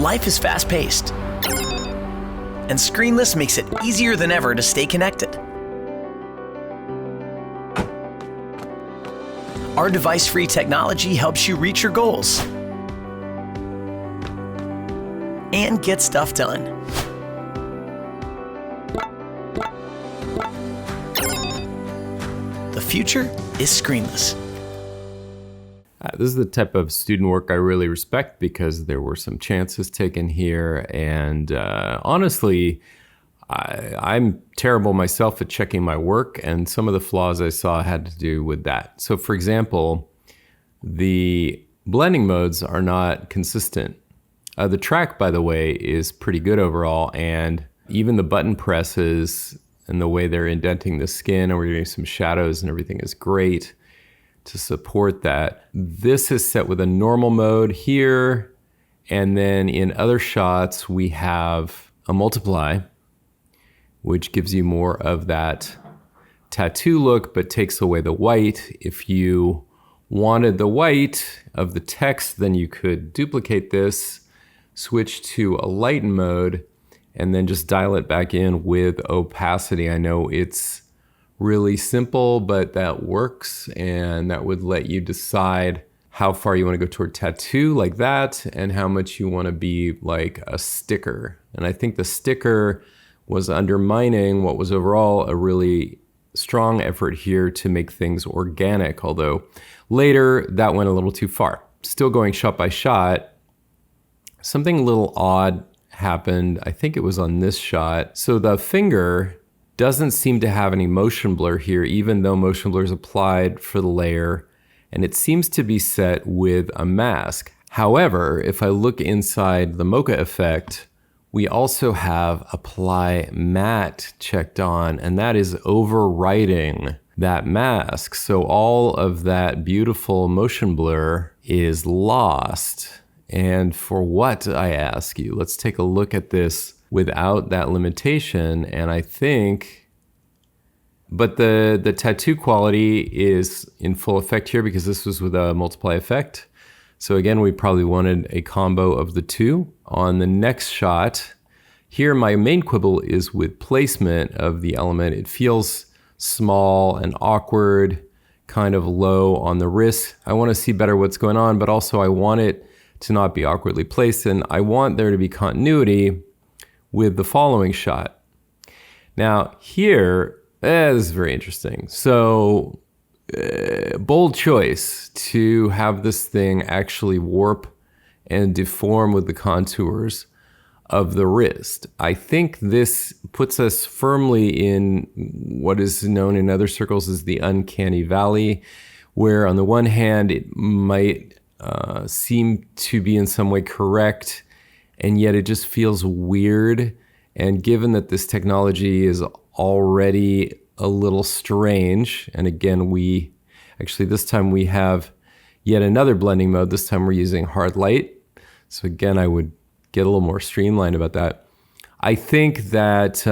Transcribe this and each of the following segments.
Life is fast-paced, and Screenless makes it easier than ever to stay connected. Our device-free technology helps you reach your goals and get stuff done. The future is screenless. This is the type of student work I really respect because there were some chances taken here. And honestly, I'm terrible myself at checking my work, and some of the flaws I saw had to do with that. So for example, the blending modes are not consistent. The track, by the way, is pretty good overall, and even the button presses and the way they're indenting the skin, and we're getting some shadows and everything is great to support that. This is set with a normal mode here, and then in other shots we have a multiply, which gives you more of that tattoo look but takes away the white. If you wanted the white of the text, then you could duplicate this, switch to a lighten mode, and then just dial it back in with opacity. I know it's really simple, but that works, and that would let you decide how far you want to go toward tattoo like that and how much you want to be like a sticker. And I think the sticker was undermining what was overall a really strong effort here to make things organic, although later that went a little too far. Still going shot by shot, something a little odd happened. I think it was on this shot. So the finger doesn't seem to have any motion blur here, even though motion blur is applied for the layer, and it seems to be set with a mask. However, if I look inside the Mocha effect, we also have apply matte checked on, and that is overwriting that mask. So all of that beautiful motion blur is lost. And for what, I ask you? Let's take a look at this without that limitation, and I think, but the tattoo quality is in full effect here because this was with a multiply effect. So again, we probably wanted a combo of the two. On the next shot, here my main quibble is with placement of the element. It feels small and awkward, kind of low on the wrist. I want to see better what's going on, but also I want it to not be awkwardly placed, and I want there to be continuity with the following shot. Now here, this is very interesting. So bold choice to have this thing actually warp and deform with the contours of the wrist. I think this puts us firmly in what is known in other circles as the uncanny valley, where on the one hand it might seem to be in some way correct, and yet it just feels weird. And given that this technology is already a little strange, and again, this time we have yet another blending mode. This time we're using hard light. So again, I would get a little more streamlined about that. I think that,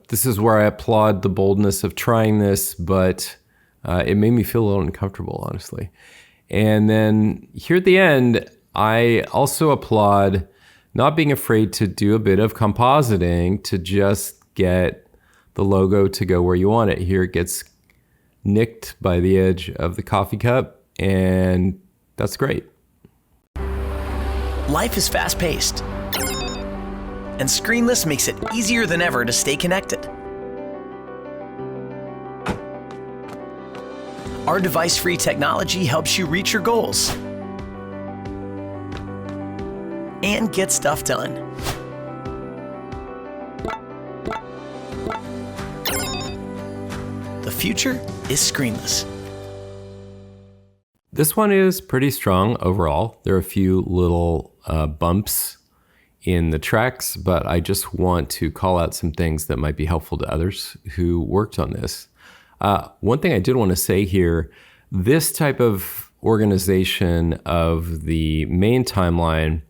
this is where I applaud the boldness of trying this, but it made me feel a little uncomfortable, honestly. And then here at the end, I also applaud not being afraid to do a bit of compositing to just get the logo to go where you want it. Here it gets nicked by the edge of the coffee cup, and that's great. Life is fast-paced, and Screenless makes it easier than ever to stay connected. Our device-free technology helps you reach your goals and get stuff done. The future is screenless. This one is pretty strong overall. There are a few little bumps in the tracks, but I just want to call out some things that might be helpful to others who worked on this. One thing I did want to say here, this type of organization of the main timeline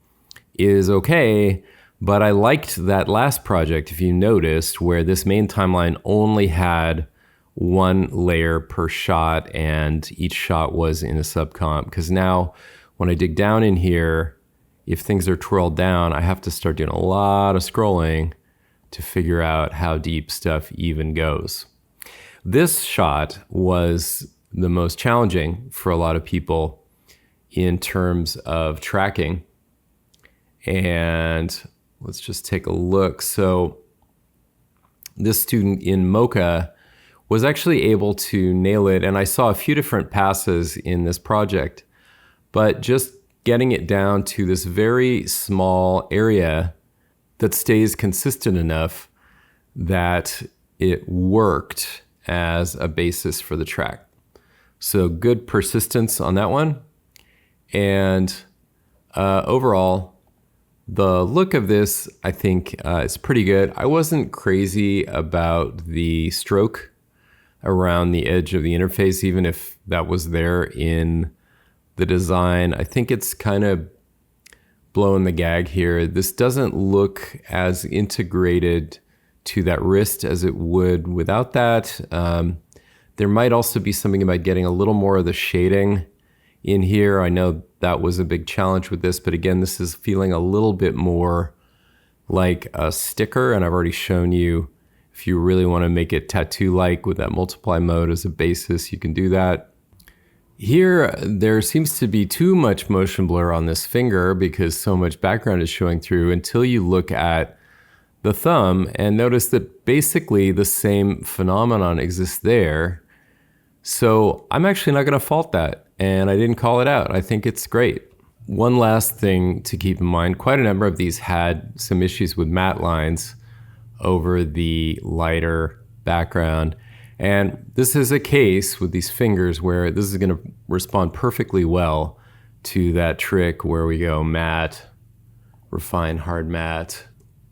is okay, but I liked that last project, if you noticed, where this main timeline only had one layer per shot and each shot was in a subcomp. Because now when I dig down in here, if things are twirled down, I have to start doing a lot of scrolling to figure out how deep stuff even goes. This shot was the most challenging for a lot of people in terms of tracking. And let's just take a look. So this student in Mocha was actually able to nail it. And I saw a few different passes in this project, but just getting it down to this very small area that stays consistent enough that it worked as a basis for the track. So good persistence on that one. And overall, the look of this, I think, is pretty good. I wasn't crazy about the stroke around the edge of the interface, even if that was there in the design. I think it's kind of blowing the gag here. This doesn't look as integrated to that wrist as it would without that. There might also be something about getting a little more of the shading in here. I know that was a big challenge with this, but again, this is feeling a little bit more like a sticker, and I've already shown you if you really want to make it tattoo-like with that multiply mode as a basis, you can do that. Here, there seems to be too much motion blur on this finger because so much background is showing through until you look at the thumb and notice that basically the same phenomenon exists there. So I'm actually not going to fault that, and I didn't call it out. I think it's great. One last thing to keep in mind, quite a number of these had some issues with matte lines over the lighter background. And this is a case with these fingers where this is going to respond perfectly well to that trick where we go matte, refine, hard matte,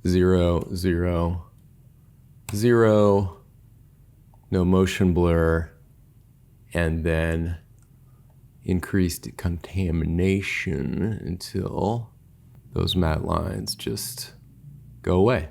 0, 0, 0, no motion blur, and then increased contamination until those matte lines just go away.